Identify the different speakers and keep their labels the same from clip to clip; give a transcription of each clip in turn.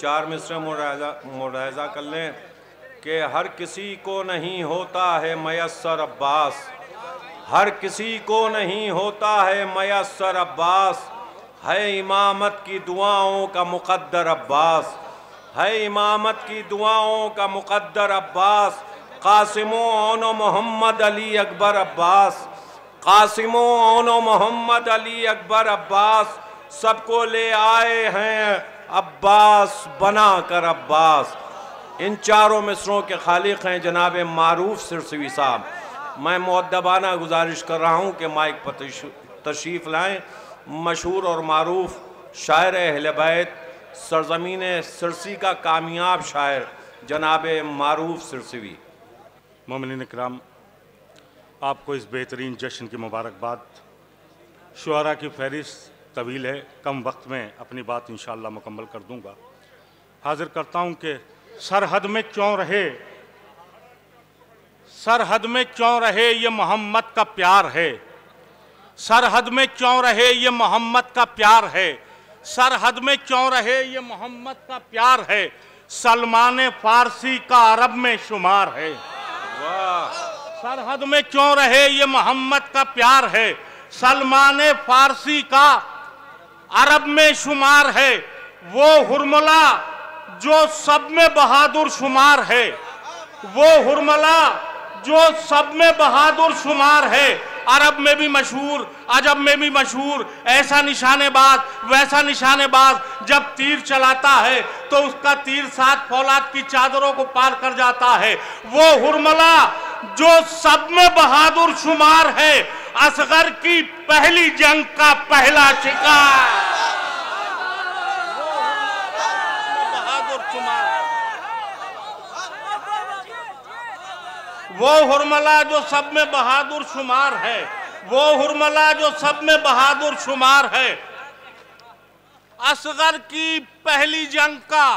Speaker 1: चार मिसरे मुलाहजा कर लें कि हर किसी को नहीं होता है मयस्सर अब्बास, हर किसी को नहीं होता है मयस्सर अब्बास, है इमामत की दुआओं का मुक़द्दर अब्बास, है इमामत की दुआओं का मुक़द्दर अब्बास। कासिमो ओनो मोहम्मद अली अकबर अब्बास, कासिमो ओनो मोहम्मद अली अकबर अब्बास, सबको ले आए हैं अब्बास बना कर अब्बास। इन चारों मिसरों के खालिक हैं जनाब मारूफ सिरसवी साहब। मैं मुअद्दबाना गुजारिश कर रहा हूँ कि माइक पर तशरीफ़ लाएँ। मशहूर और मारूफ शायर अहले बैत, सरज़मीन सिरसी का कामयाब शायर जनाब मारूफ सिरसवी।
Speaker 2: मोमिनीन इकराम, आपको इस बेहतरीन जश्न की मुबारकबाद। शुअरा की फहरिस्त तवील है, कम वक्त में अपनी बात इंशाअल्लाह मुकम्मल कर दूंगा। हाजिर करता हूं कि सरहद में क्यों रहे, सरहद में क्यों रहे ये मोहम्मद का प्यार है, सरहद में क्यों रहे ये मोहम्मद का प्यार है, सरहद में क्यों रहे ये मोहम्मद का प्यार है, सलमान फारसी का अरब में शुमार है। सरहद में क्यों रहे ये मोहम्मद का प्यार है, सलमान फारसी का अरब में शुमार है। वो हुरमला जो सब में बहादुर शुमार है, वो हुरमला जो सब में बहादुर शुमार है, अरब में भी मशहूर अजब में भी मशहूर, ऐसा निशानेबाज वैसा निशानेबाज, जब तीर चलाता है तो उसका तीर 7 फौलाद की चादरों को पार कर जाता है। वो हुरमला जो सब में बहादुर शुमार है, असगर की पहली जंग का पहला शिकार। वो हुरमला जो सब में बहादुर शुमार है, वो हुरमला जो सब में बहादुर शुमार है, असगर की पहली जंग का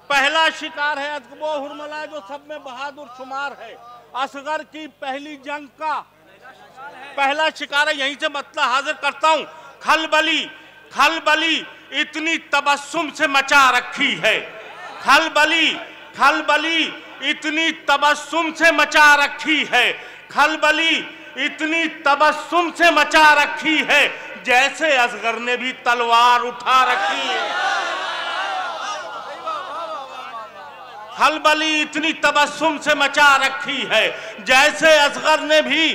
Speaker 2: पहला शिकार है। वो हुरमला जो सब में बहादुर शुमार है, असगर की पहली जंग का पहला शिकार है। यहीं से मतलब हाजिर करता हूं, खलबली खलबली इतनी तबस्सुम से मचा रखी है, खलबली खलबली इतनी तबस्सुम से मचा रखी है, खलबली इतनी तबस्सुम से मचा रखी है, जैसे असगर ने भी तलवार उठा रखी है। खलबली इतनी तबस्सुम से मचा रखी है, जैसे असगर ने भी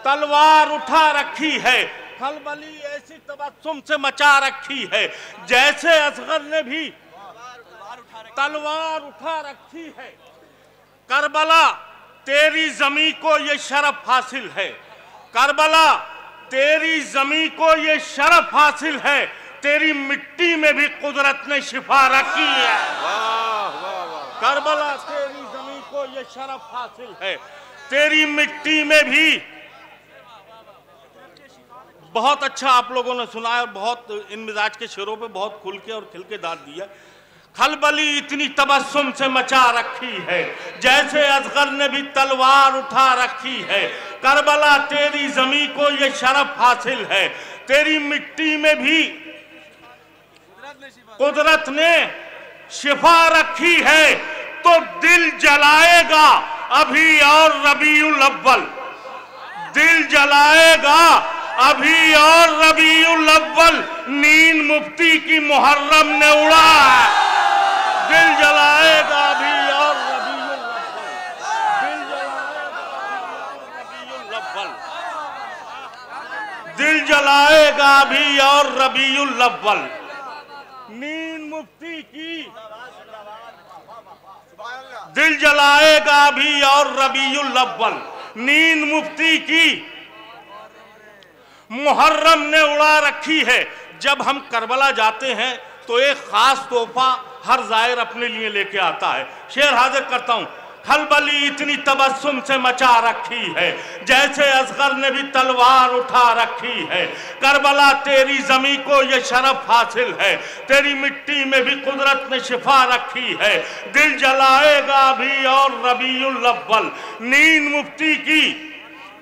Speaker 2: तलवार उठा रखी है। खलबली ऐसी तबस्सुम से मचा रखी है, जैसे असगर ने भी तलवार उठा रखी है। करबला तेरी जमी को ये शरफ हासिल है, करबला तेरी जमी को ये शरफ हासिल है, तेरी मिट्टी में भी कुदरत ने शिफा रखी है। करबला तेरी जमी को ये शरफ हासिल है, तेरी मिट्टी में भी। बहुत अच्छा आप लोगों ने सुना है और बहुत इन मिजाज के शेरों पे बहुत खुल के और खिल के दाद दिया। खलबली इतनी तबस्सुम से मचा रखी है, जैसे असगर ने भी तलवार उठा रखी है। करबला तेरी जमी को ये शरफ हासिल है, तेरी मिट्टी में भी कुदरत ने शिफा रखी है। तो दिल जलाएगा अभी और रबीउल अव्वल, दिल जलाएगा अभी और रबीउल अव्वल, नींद मुफ्ती की मुहर्रम ने उड़ा। दिल जलाएगा अभी और रबीउल अव्वल, दिल जलाएगा अभी और रबीउल अव्वल, नींद मुफ्ती की दिल जलाएगा अभी और रबीउल अव्वल, नींद मुफ्ती की मुहर्रम ने उड़ा रखी है। जब हम करबला जाते हैं तो एक खास तोहफा हर जायर अपने लिए लेके आता है। शेर हाजिर करता हूं, खलबली इतनी तबस्सुम से मचा रखी है, जैसे असगर ने भी तलवार उठा रखी है। करबला तेरी जमी को ये शरफ हासिल है, तेरी मिट्टी में भी कुदरत ने शिफा रखी है। दिल जलाएगा अभी और रबीउल अव्वल, नींद मुफ्ती की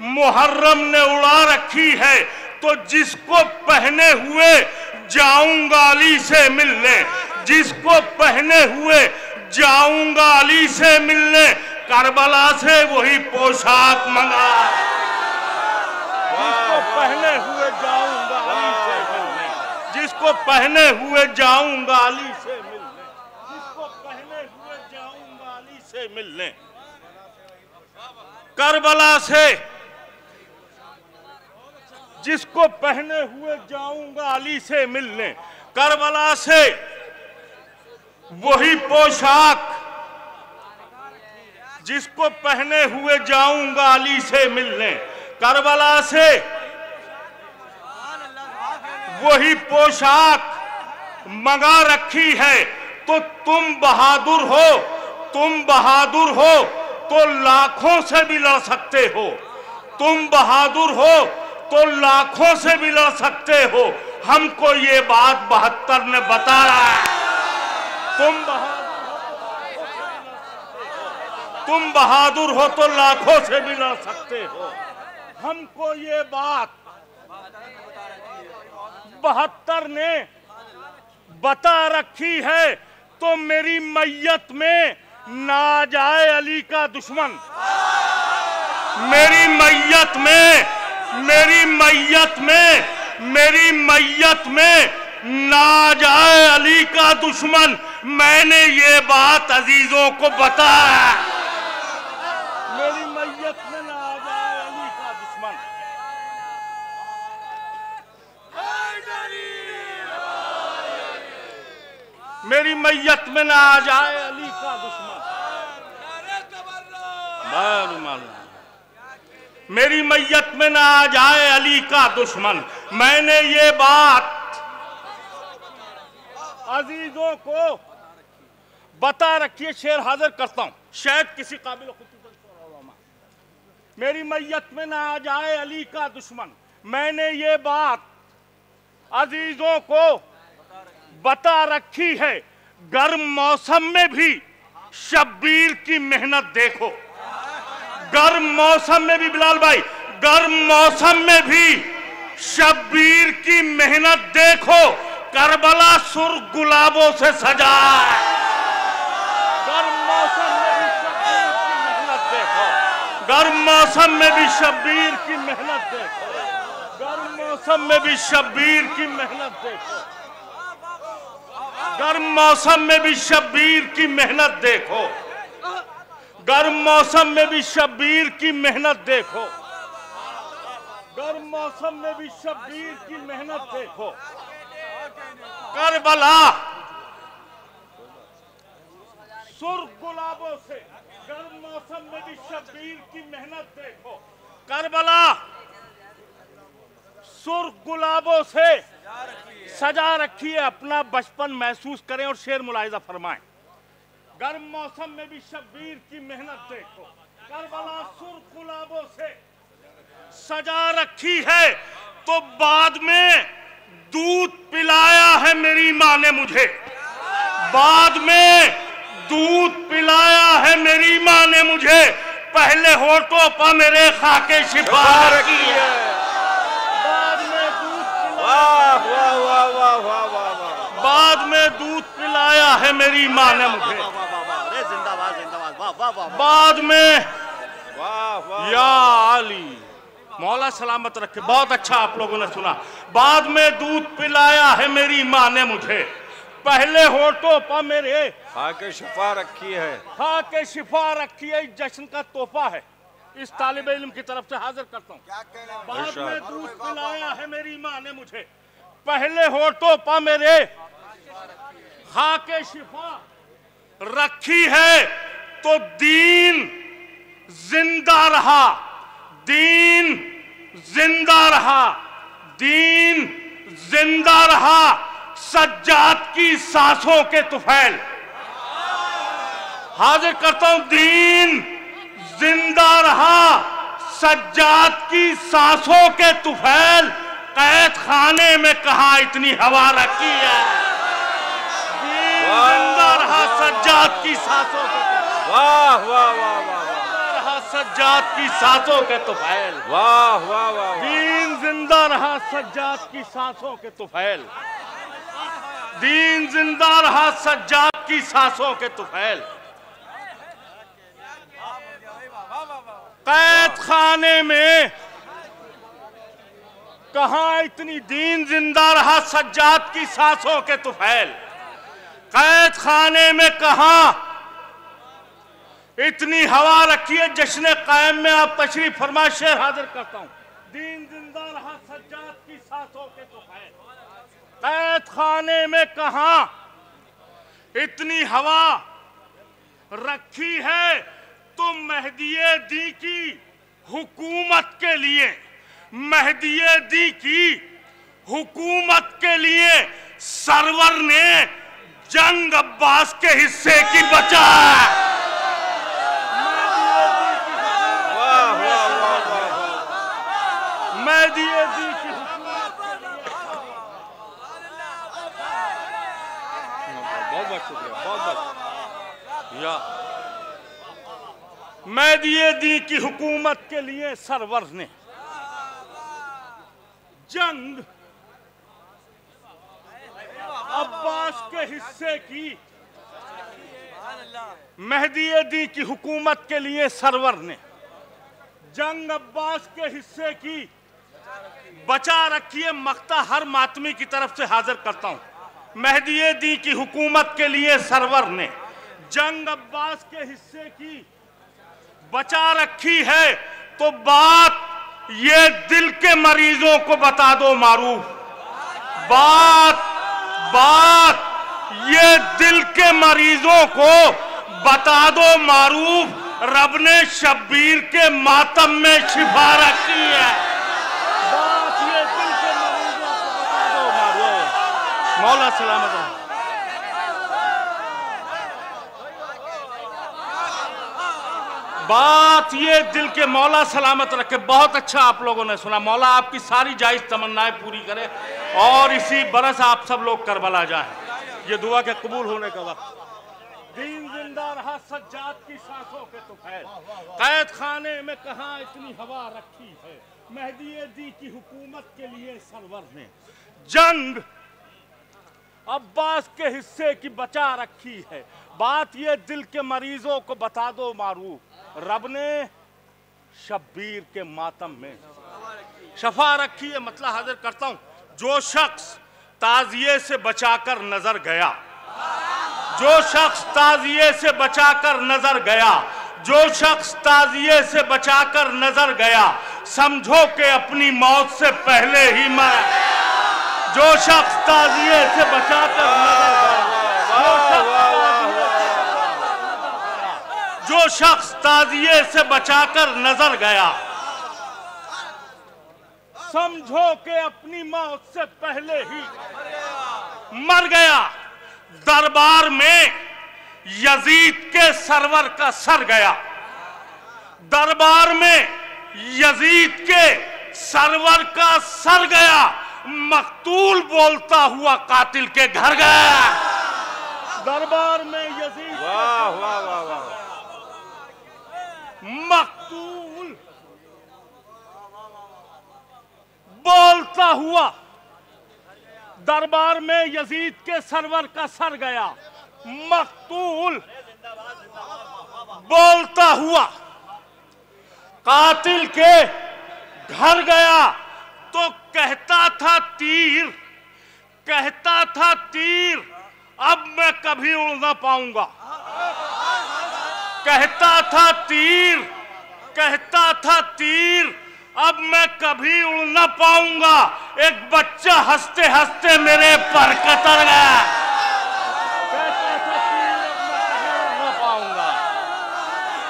Speaker 2: मुहर्रम ने उड़ा रखी है। तो जिसको पहने हुए जाऊंगा अली से मिलने, जिसको पहने हुए जाऊंगा अली से मिलने, करबला से वही पोशाक मंगा, जिसको पहने हुए जाऊंगा अली से मिलने, जिसको पहने हुए जाऊंगा अली से मिलने, जिसको पहने हुए जाऊंगा अली से मिलने, करबला से जिसको पहने हुए जाऊंगा अली से मिलने, करबला से वही पोशाक, जिसको पहने हुए जाऊंगा अली से मिलने, करबला से वही पोशाक मंगा रखी है। तो तुम बहादुर हो, तुम बहादुर हो तो लाखों से भी लड़ सकते हो, तुम बहादुर हो तो लाखों से भी लड़ सकते हो। हमको ये बात 72 ने बता रहा है। तुम बहादुर हो तो लाखों से भी लड़ सकते हो। हमको ये बात 72 ने बता रखी है। तो मेरी मैयत में ना जाए अली का दुश्मन, मेरी मैयत में, मेरी मैयत में, मेरी मैयत में ना जाए अली का दुश्मन। मैंने ये बात अजीजों को बताया, मेरी मैयत में ना जाए अली का दुश्मन। मेरी मैयत में ना जाए अली का दुश्मन। मेरी मैयत में ना जाए अली का दुश्मन। मैंने ये बात अजीजों को बता रखी है। शेर हाजिर करता हूं, शायद किसी काबिल मेरी मैयत में ना जाए अली का दुश्मन। मैंने ये बात अजीजों को बता रखी है। गर्म मौसम में भी शब्बीर की मेहनत देखो, गर्म मौसम में भी बिलाल भाई, गर्म मौसम में भी शब्बीर की मेहनत देखो। करबला सुर्ख गुलाबों से सजा है। गर्म मौसम में भी शब्बीर की मेहनत देखो, गर्म मौसम में भी शब्बीर की मेहनत देखो, गर्म मौसम में भी शब्बीर की मेहनत देखो, गर्म मौसम में भी शब्बीर की मेहनत देखो, गर्म मौसम में भी शब्बीर की मेहनत देखो, गर्म मौसम में भी शब्बीर की मेहनत देखो। करबला सुर्ख गुलाबों से, गर्म मौसम में भी शब्बीर की मेहनत देखो। करबला सुर्ख गुलाबों से सजा रखी है। अपना बचपन महसूस करें और शेर मुलाहिजा फरमाएं। गर्म मौसम में भी शब्बीर की मेहनत देखो। करबला सुर्ख गुलाबों से सजा रखी है। तो बाद में दूध पिलाया है मेरी माँ ने मुझे, बाद में दूध पिलाया है मेरी माँ ने मुझे। पहले होठों पर मेरे खाके शिफा रखी है, बाद में दूध बाद में दूध पिलाया है मेरी माँ ने मुझे। बाद में या अली मौला सलामत रखे। बहुत अच्छा आप लोगों ने सुना। बाद में दूध पिलाया है मेरी माँ ने मुझे। पहले होठों पर मेरे
Speaker 1: खाके शिफा रखी है,
Speaker 2: खाके शिफा रखी है। जश्न का तोहफा है, इस तालिब इल्म की तरफ से हाजिर करता हूँ। बाद में दूध पिलाया है मेरी माँ ने मुझे। पहले होठों पर मेरे खाके शिफा रखी है। तो दीन जिंदा रहा, दीन जिंदा रहा, दीन जिंदा रहा। सज्जाद की सांसों के तुफैल हाजिर करता हूं। दीन जिंदा रहा, सज्जाद की सांसों के तुफैल। कैद खाने में कहा इतनी हवा रखी है। दीन जिंदा रहा, सज्जाद की सांसों के तुफैल।
Speaker 1: वाह वाह वाह वाह,
Speaker 2: सज्जाद की सांसों के तुफैल।
Speaker 1: वाह वाह वाह।
Speaker 2: दीन जिंदा रहा, सज्जाद की सांसों के तुफैल। दीन जिंदा रहा सज्जाद की सांसों के तुफैल। कैद खाने में कहां इतनी दीन जिंदा रहा सज्जाद की सांसों के तुफैल। कैद खाने में कहां इतनी हवा रखी है जश्न कायम में आप तशरीफ फरमा। शेर हाजिर करता हूं। दीन जिंदा रहा सज्जाद की सांसों के तुफैल। कैद खाने में कहां इतनी हवा रखी है तो मेहदीए दी की हुकूमत के लिए, मेहदीए दी की हुकूमत के लिए सरवर ने जंग अब्बास के हिस्से की बचा। मेहदीए दी की बहुत शुक्रिया, बहुत मेहदीए दी की हुकूमत के लिए सरवर ने जंग अब्बास के हिस्से की, मेहदीए दी की हुकूमत के लिए सरवर ने जंग अब्बास के हिस्से की बचा रखी है। मख्ता हर मातमी की तरफ से हाजिर करता हूं। मेहदीए दी की हुकूमत के लिए सरवर ने जंग अब्बास के हिस्से की बचा रखी है तो बात ये दिल के मरीजों को बता दो मारूफ। बात ये दिल के मरीजों को बता दो मारूफ। रब ने शब्बीर के मातम में शिफा रखी है। बात ये दिल के मरीजों को बता दो मारूफ। मौला सलामत रहे। बात ये दिल के मौला सलामत रखे। बहुत अच्छा आप लोगों ने सुना। मौला आपकी सारी जायज तमन्नाएं पूरी करे और इसी बरस आप सब लोग करबला जाएं। ये दुआ के कबूल होने का वक्त। दीन जिंदा रहा सज्जाद की सांसों के तुफैल। कैद खाने में कहां इतनी हवा रखी है। मेहदीए दी की हुकूमत के लिए सरवर ने जंग अब्बास के हिस्से की बचा रखी है। बात ये दिल के मरीजों को बता दो मारूफ। रब ने शब्बीर के मातम में शफा रखी है। मतलब हाजिर करता हूं। जो शख्स ताजिए से बचाकर नजर गया, जो शख्स ताजिए से बचाकर नजर गया, जो शख्स ताजिए से बचाकर नजर गया, समझो कि अपनी मौत से पहले ही मर। जो शख्स ताजिए से बचाकर नजर गया, जो शख्स ताजिए से बचाकर नजर गया, समझो कि अपनी मौत से पहले ही मर गया। दरबार में यजीद के सरवर का सर गया। दरबार में यजीद के सरवर का सर गया। मकतूल बोलता हुआ कातिल के घर गया। दरबार में यजीद
Speaker 1: वाह वाह वाह वाह
Speaker 2: मकतूल बोलता हुआ दरबार में यजीद के सरवर का सर गया। मकतूल बोलता हुआ कातिल के घर गया तो कहता था तीर, कहता था तीर अब मैं कभी उड़ ना पाऊंगा। कहता था तीर, कहता था तीर अब मैं कभी उड़ ना पाऊंगा। एक बच्चा हंसते हंसते मेरे पर कतर गया। कहता था तीर अब मैं कभी उड़ ना पाऊंगा।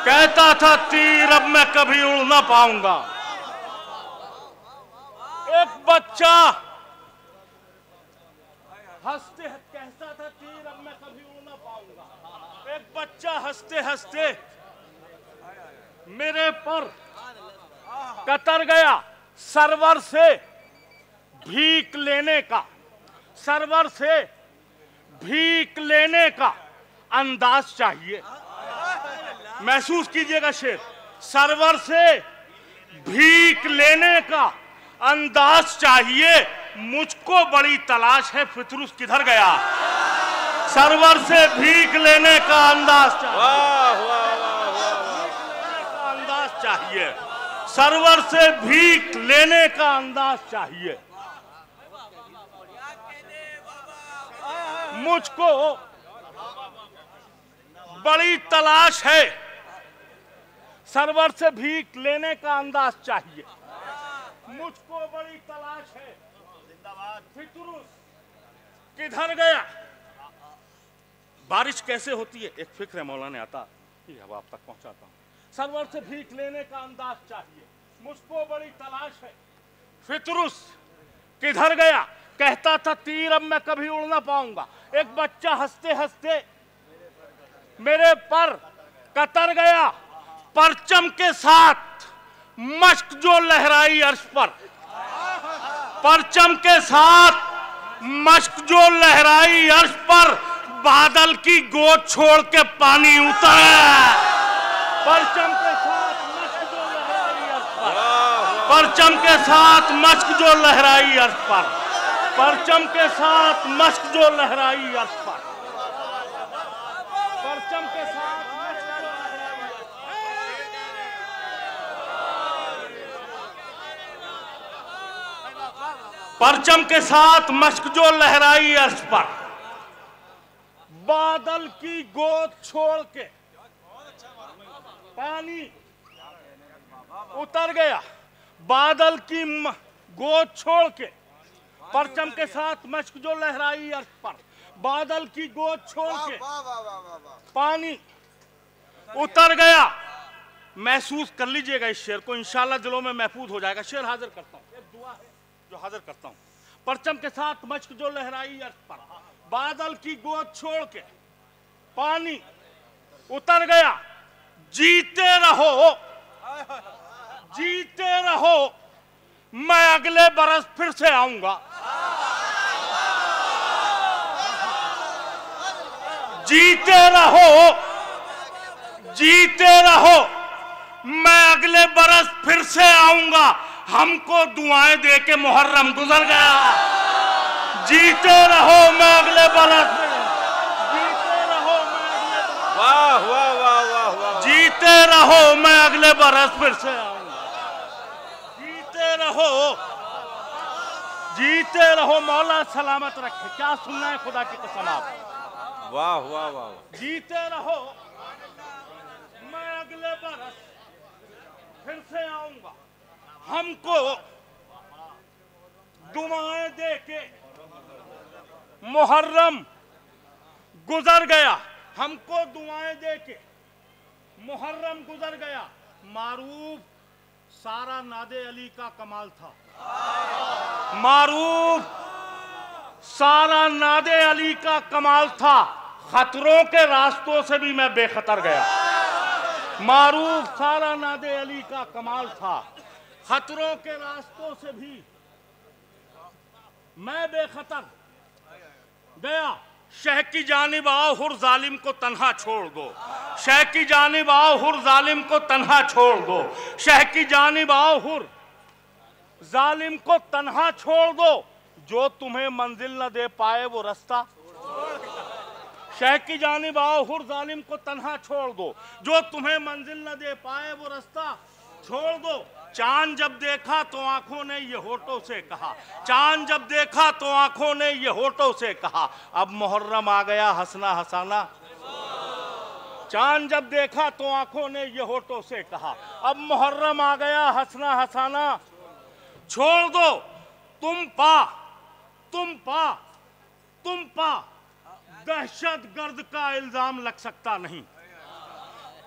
Speaker 2: कहता था तीर अब मैं कभी उड़ ना पाऊंगा। एक बच्चा हंसते कहता था तीर अब मैं कभी उड़ ना पाऊंगा। एक बच्चा हंसते हंसते मेरे पर कतर गया। सरवर से भीख लेने का, सरवर से भीख लेने का अंदाज चाहिए। महसूस कीजिएगा शेर। सरवर से भीख लेने का अंदाज चाहिए। मुझको बड़ी तलाश है फितरूस किधर गया। सरवर से भीख लेने का अंदाज चाहिए।
Speaker 1: वाह वाह वाह वाह
Speaker 2: का अंदाज चाहिए, सरवर से भीख लेने का अंदाज चाहिए। मुझको बड़ी तलाश है, सरवर से भीख लेने का अंदाज चाहिए। मुझको बड़ी तलाश है, फितरुस किधर गया? बारिश कैसे होती है एक फिक्र है मौलाना आता, ये अब आप तक पहुंचाता हूं। सरवर से भीख लेने का अंदाज चाहिए, मुझको बड़ी तलाश है, फितरुस किधर गया? कहता था तीर अब मैं कभी उड़ ना पाऊंगा। एक बच्चा हंसते हंसते मेरे पर कतर गया, परचम के साथ मश्क जो लहराई अर्श पर, परचम के साथ मश्क जो लहराई अर्श पर, बादल की गोद छोड़ के पानी उतरा। परचम के साथ मश्क जो लहराई अर्श पर, परचम के साथ मश्क जो लहराई अर्श पर, परचम के साथ मश्क जो लहराई अर्श पर, परचम के साथ मश्क जो लहराई अर्श पर, परचम के साथ मश्क जो लहराई अर्श पर, बादल की गोद छोड़ के पानी उतर गया। बादल की गोद छोड़ के, परचम के साथ मश्क जो लहराई अर्श पर, बादल की गोद छोड़ के पानी उतर गया। महसूस कर लीजिएगा इस शेर को, इंशाल्लाह दिलों में महफूज हो जाएगा। शेर हाजिर करता हूं, एक दुआ है जो हाजिर करता हूं। परचम के साथ मश्क जो लहराई अर्श पर, बादल की गोद छोड़ के पानी उतर गया। जीते रहो, जीते रहो, मैं अगले बरस फिर से आऊंगा। जीते रहो, जीते रहो, मैं अगले बरस फिर से आऊंगा। हमको दुआएं दे के मुहर्रम गुजर गया। जीते रहो, मैं अगले बरस, जीते रहो, मैं अगले,
Speaker 1: वाह वाह वाह वाह वाह,
Speaker 2: जीते रहो, मैं अगले बरस फिर से आऊंगा। जीते रहो, जीते रहो, मौला सलामत रखे। क्या सुनना है खुदा की कसम आप।
Speaker 1: वाह वाह वाह,
Speaker 2: जीते रहो, मैं अगले बरस फिर से आऊंगा। हमको दुआएं दे के मुहर्रम गुजर गया। हमको दुआएं दे के मुहर्रम गुजर गया। मारूफ सारा नादे अली का कमाल था। मारूफ सारा नादे अली का कमाल था। खतरों के रास्तों से भी मैं बेखतर गया। मारूफ सारा नादे अली का कमाल था। खतरों के रास्तों से भी मैं बेखतर गया। शह की जानिब आओ, हुर जालिम को तन्हा छोड़ दो। शह की जानिब आओ, हुर जालिम को तन्हा छोड़ दो। शह की जानिब आओ, हुर जालिम को तन्हा छोड़ दो। जो तुम्हें मंजिल न दे पाए वो रास्ता। शह की जानिब आओ, हुर जालिम को तन्हा छोड़ दो। जो तुम्हें मंजिल न दे पाए वो रास्ता छोड़ दो। चांद जब देखा तो आंखों ने ये होठों से कहा। चांद जब देखा तो आंखों ने ये होठों से कहा। अब मुहर्रम आ गया हंसना हंसाना। चांद जब देखा तो आंखों ने ये होठों से कहा। अब मुहर्रम आ गया हंसना हंसाना। छोड़ दो, तुम पा, तुम पा, तुम पा, दहशत गर्द का इल्जाम लग सकता नहीं।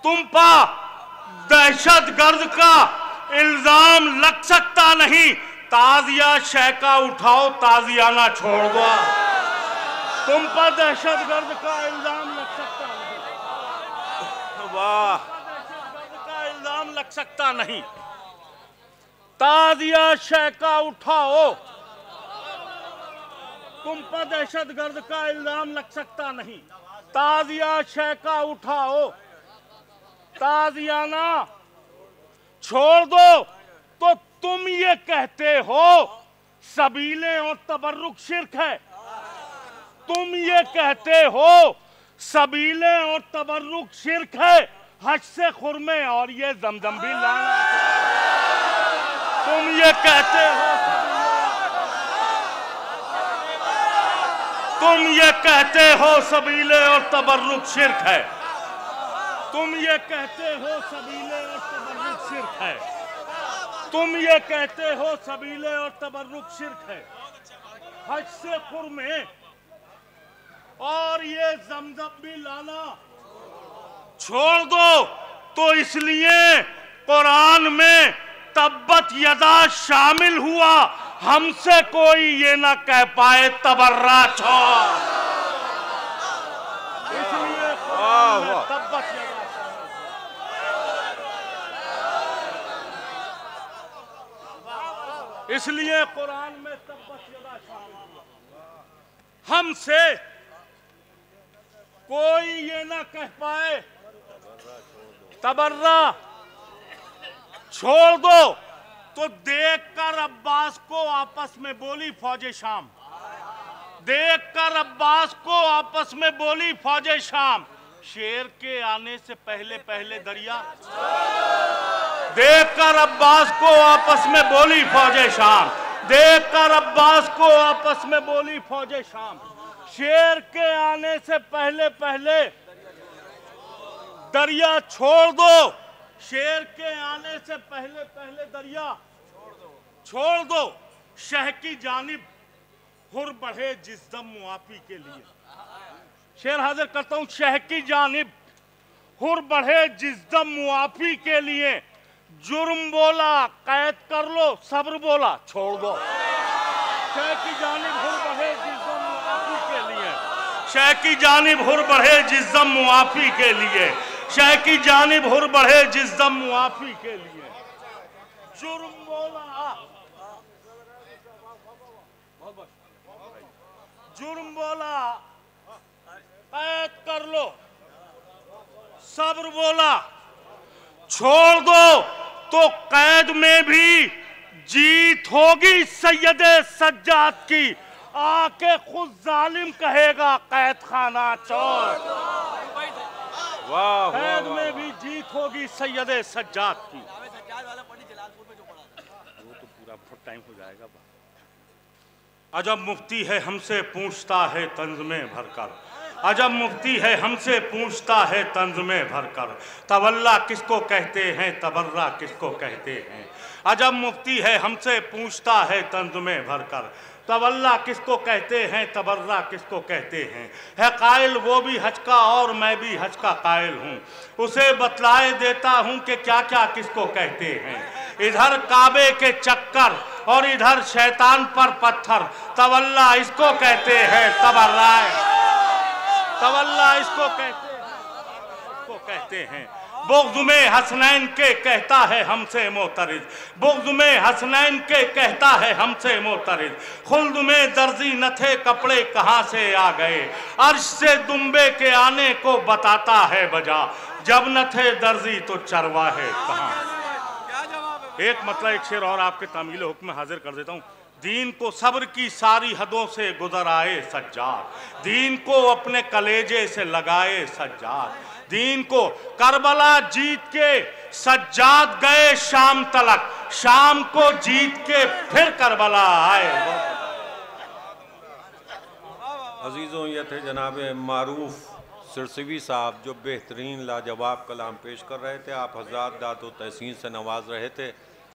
Speaker 2: तुम पा, दहशत गर्द का इल्जाम लग सकता नहीं। ताजिया शह का उठाओ, ताजियाना छोड़ दो। तुम पर दहशत गर्द का इल्जाम लग सकता नहीं।
Speaker 1: वाह,
Speaker 2: दहशत गर्द का इल्जाम लग सकता नहीं। ताजिया शह का उठाओ, तुम पर दहशत गर्द का इल्जाम लग सकता नहीं। ताजिया शह का उठाओ, ताजियाना छोड़ दो। तो तुम ये कहते हो सबीले और तबर्रुक शिर्क है। तुम ये कहते हो सबीले और तबर्रुक शिर्क है, हज से खुरमे और ये जमजम भी लाना। तुम ये कहते हो, तुम ये कहते हो सबीले और तबर्रुक शिर्क है, तुम ये कहते हो सबीले और तबर्रुक शिर्क है, तुम ये कहते हो सबीले और तबर्रुक शिर्क है, हज से खुरमे और ये जमजम भी लाना छोड़ दो। तो इसलिए कुरान में तब्बत यदा शामिल हुआ, हमसे कोई ये ना कह पाए तबर्रा छोड़। इसलिए कुरान में तब्बत यदा शामिल, इसलिए कुरान में तब्बत यदा शामिल हुआ, हमसे कोई ये ना कह पाए तबर्रा छोड़ दो। तो देखकर अब्बास को आपस में बोली फौजे शाम, देखकर अब्बास को आपस में बोली फौजे शाम, शेर के आने से पहले पहले दरिया। देखकर अब्बास को आपस में बोली फौजे शाम, देखकर अब्बास को आपस में बोली फौजे शाम, शेर के आने से पहले पहले दरिया छोड़ दो। शेर के आने से पहले पहले दरिया छोड़ दो। शह की जानिब हुर बढ़े जिस्दम मुआफी के लिए। शेर हाजिर करता हूं। शह की जानिब हुर बढ़े जिस्दम मुआफी के लिए, जुर्म बोला कैद कर लो, सब्र बोला छोड़ दो। शह की जानिब हुर बढ़े जिस्दम मुआफी के लिए, शह की जानिब हुर बढ़े जिस्दम मुआफी के लिए, शह की जानिब हुर बढ़े जिस्दम मुआफी के लिए, जुर्म बोला, जुर्म बोला कैद कर लो, सब्र बोला छोड़ दो। तो कैद में भी जीत होगी सैयदे सज्जाद की, आके खुद जालिम कहेगा कैद खाना चोर। कैद में भी जीत होगी सैयदे सज्जाद की। वो तो पूरा बहुत टाइम हो जाएगा। अजब मुफ्ती है हमसे पूछता है तंज में भरकर, अजब मुफ्ती है हमसे पूछता है तंज में भरकर, तवल्ला किसको कहते हैं तबर्रा किसको कहते हैं। अजब मुफ्ती है हमसे पूछता है तंज में भरकर, तवल्ला किसको कहते हैं तबर्रा किसको कहते हैं। है कायल वो भी हज का और मैं भी हज का कायल हूँ, उसे बतलाए देता हूँ कि क्या क्या किसको कहते हैं। इधर काबे के चक्कर और इधर शैतान पर पत्थर, तवल्ला इसको कहते हैं तबर्रा, तवल्ला इसको कहते हैं। बुग़्ज़ में हसनैन के कहता है हमसे मोतरिज, बुग़्ज़ में हसनैन के कहता है हमसे मोतरिज। खुल्द में दर्जी न थे कपड़े कहाँ से आ गए, अर्श से दुम्बे के आने को बताता है बजा, जब न थे दर्जी तो चरवाहे कहाँ। एक मतलब एक शेर और आपके तामील हुक्म हाजिर कर देता हूँ। दीन को सब्र की सारी हदों से गुजर आए सज्जाद, दीन को अपने कलेजे से लगाए सज्जाद, दीन को करबला जीत के सज्जाद गए शाम तलक, शाम को जीत के फिर करबला आए।
Speaker 1: अजीज़ों, ये थे जनाब मारूफ सिरसिवी साहब जो बेहतरीन लाजवाब कलाम पेश कर रहे थे। आप हज़रात दाद व तहसीन से नवाज रहे थे।